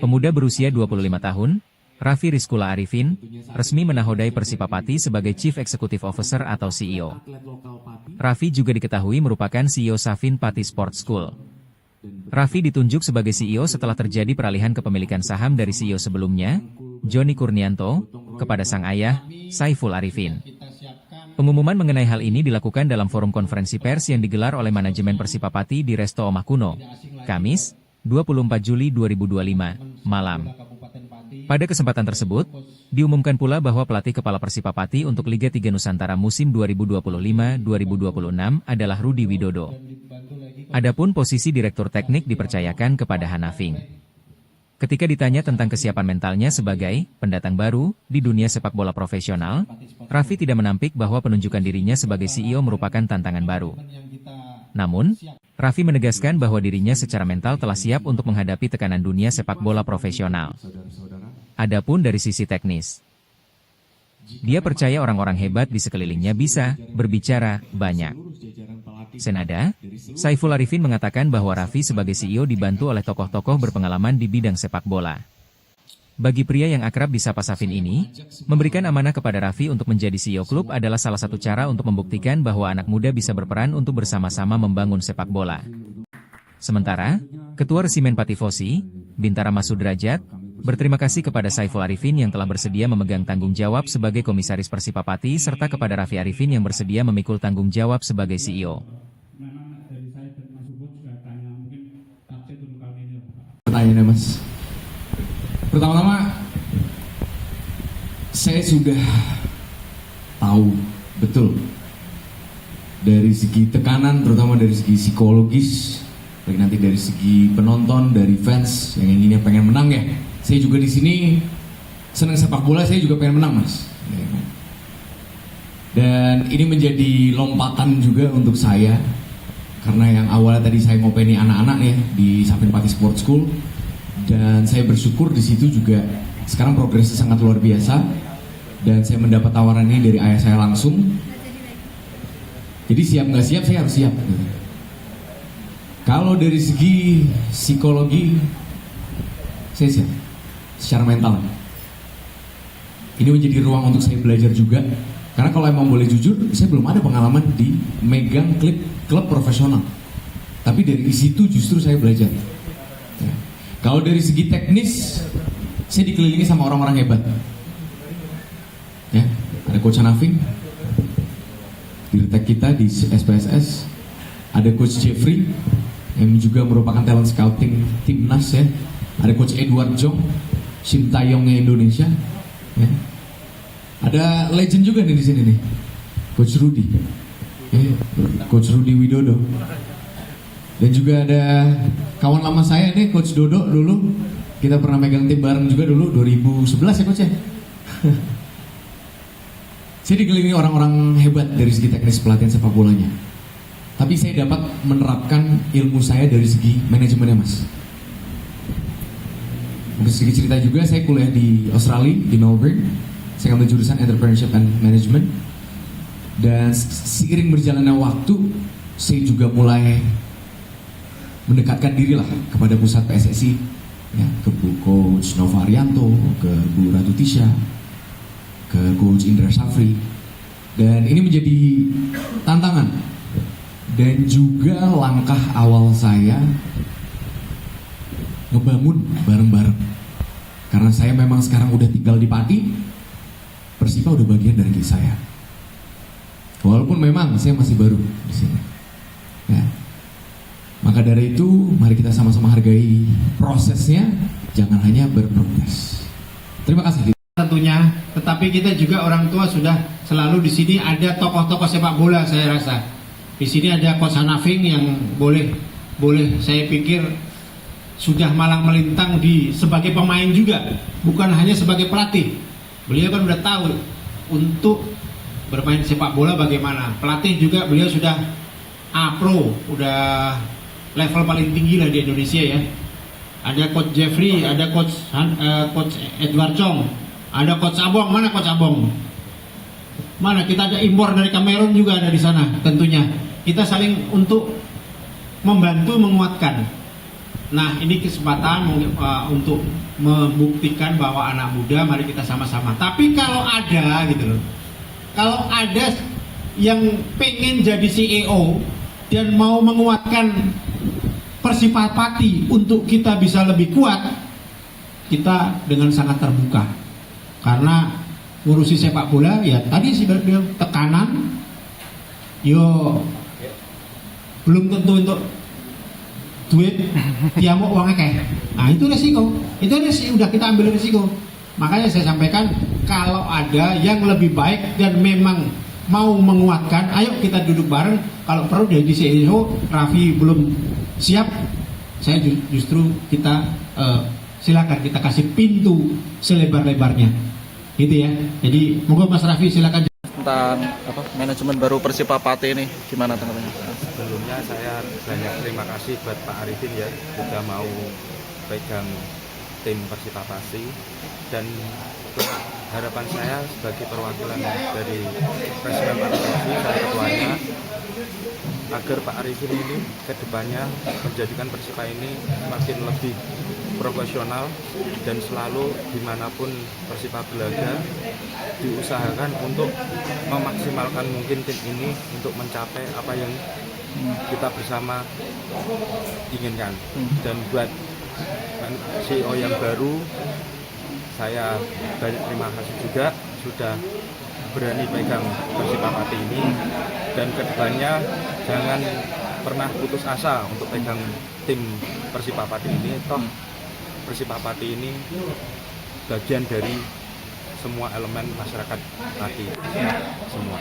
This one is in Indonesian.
Pemuda berusia 25 tahun, Raffi Rizkula Arifin, resmi menahodai Persipapati sebagai Chief Executive Officer atau CEO. Raffi juga diketahui merupakan CEO Safin Pati Sport School. Raffi ditunjuk sebagai CEO setelah terjadi peralihan kepemilikan saham dari CEO sebelumnya, Joni Kurnianto, kepada sang ayah, Saiful Arifin. Pengumuman mengenai hal ini dilakukan dalam forum konferensi pers yang digelar oleh manajemen Persipapati di Resto Omah Kuno, Kamis, 24 Juli 2025, malam. Pada kesempatan tersebut, diumumkan pula bahwa pelatih kepala Persipapati untuk Liga 3 Nusantara musim 2025-2026 adalah Rudi Widodo. Adapun posisi Direktur Teknik dipercayakan kepada Hanafing. Ketika ditanya tentang kesiapan mentalnya sebagai pendatang baru di dunia sepak bola profesional, Raffi tidak menampik bahwa penunjukan dirinya sebagai CEO merupakan tantangan baru. Namun, Raffi menegaskan bahwa dirinya secara mental telah siap untuk menghadapi tekanan dunia sepak bola profesional. Adapun dari sisi teknis, dia percaya orang-orang hebat di sekelilingnya bisa berbicara banyak. Senada, Saiful Arifin mengatakan bahwa Raffi sebagai CEO dibantu oleh tokoh-tokoh berpengalaman di bidang sepak bola. Bagi pria yang akrab disapa Safin ini, memberikan amanah kepada Raffi untuk menjadi CEO klub adalah salah satu cara untuk membuktikan bahwa anak muda bisa berperan untuk bersama-sama membangun sepak bola. Sementara, Ketua Resimen Patifosi, Bintara Mas Sudrajat, berterima kasih kepada Saiful Arifin yang telah bersedia memegang tanggung jawab sebagai Komisaris Persipapati serta kepada Raffi Arifin yang bersedia memikul tanggung jawab sebagai CEO. Pertanyaannya Mas, pertama-tama saya sudah tahu betul dari segi tekanan, terutama dari segi psikologis, baik nanti dari segi penonton, dari fans yang ingin pengen menang ya. Saya juga di sini senang sepak bola, saya juga pengen menang Mas. Dan ini menjadi lompatan juga untuk saya, karena yang awalnya tadi saya ngopeni anak-anak ya di Safin Pati Sport School, dan saya bersyukur di situ juga sekarang progresnya sangat luar biasa, dan saya mendapat tawaran ini dari ayah saya langsung. Jadi siap nggak siap, saya harus siap. Kalau dari segi psikologi, saya siap. Secara mental, ini menjadi ruang untuk saya belajar juga. Karena kalau emang boleh jujur, saya belum ada pengalaman di megang klub profesional. Tapi dari situ justru saya belajar. Ya. Kalau dari segi teknis, saya dikelilingi sama orang-orang hebat. Ya, ada Coach Hanafing, Dirtek kita di SPSS, ada Coach Jeffrey yang juga merupakan talent scouting timnas ya, ada Coach Edward Jong, Sintayongnya Indonesia, ya. Ada legend juga nih di sini nih, Coach Rudi, Coach Rudi Widodo, dan juga ada kawan lama saya nih, Coach Dodo dulu, kita pernah megang tim bareng juga dulu 2011 ya Coach ya. Saya dikelilingi orang-orang hebat dari segi teknis pelatihan sepak bolanya, tapi saya dapat menerapkan ilmu saya dari segi manajemennya Mas. Mungkin sedikit cerita juga, saya kuliah di Australia, di Melbourne. Saya ambil jurusan Entrepreneurship and Management. Dan seiring berjalannya waktu, saya juga mulai mendekatkan diri lah kepada pusat PSSI, ya, ke Bu Coach Nova Arianto, ke Bu Ratu Tisha, ke Coach Indra Safri. Dan ini menjadi tantangan dan juga langkah awal saya ngebangun bareng-bareng. Karena saya memang sekarang udah tinggal di Pati, Persipa udah bagian dari diri saya. Walaupun memang saya masih baru di sini. Ya. Maka dari itu, mari kita sama-sama hargai prosesnya, jangan hanya berprogres. Terima kasih. Tentunya, tetapi kita juga orang tua sudah selalu di sini ada tokoh-tokoh sepak bola saya rasa. Di sini ada Coach Hanafing yang boleh saya pikir sudah malang melintang sebagai pemain juga, bukan hanya sebagai pelatih. Beliau kan udah tahu untuk bermain sepak bola bagaimana. Pelatih juga beliau sudah A-Pro, udah level paling tinggi lah di Indonesia ya. Ada Coach Jeffrey, ada Coach Edward Chong, ada Coach Abong. Mana Coach Abong? Mana kita ada impor dari Kamerun juga ada di sana tentunya. Kita saling untuk membantu menguatkan. Nah, ini kesempatan untuk membuktikan bahwa anak muda, mari kita sama-sama. Tapi kalau ada gitu loh, kalau ada yang pengen jadi CEO dan mau menguatkan Persipapati untuk kita bisa lebih kuat, kita dengan sangat terbuka. Karena ngurusi sepak bola, ya tadi sih bilang tekanan, yo belum tentu untuk duit dia mau uangnya kayak, nah itu resiko, udah kita ambil resiko. Makanya saya sampaikan kalau ada yang lebih baik dan memang mau menguatkan, ayo kita duduk bareng. Kalau perlu dari CEO Raffi belum siap, saya justru kita silakan kita kasih pintu selebar-lebarnya, gitu ya. Jadi monggo Mas Raffi silakan. Tentang manajemen baru Persipapati ini gimana tanggapannya? Sebelumnya saya banyak terima kasih buat Pak Arifin ya, sudah mau pegang tim Persipapati, dan harapan saya sebagai perwakilan dari Presiden Pak Arifin, saya ketuanya, agar Pak Arifin ini kedepannya menjadikan Persipa ini semakin lebih profesional dan selalu dimanapun Persipa berlaga diusahakan untuk memaksimalkan mungkin tim ini untuk mencapai apa yang kita bersama inginkan. Dan buat CEO yang baru, saya banyak terima kasih juga sudah berani pegang Persipapati ini, dan kedepannya jangan pernah putus asa untuk pegang tim Persipapati ini. Toh Persipapati ini bagian dari semua elemen masyarakat Pati semua.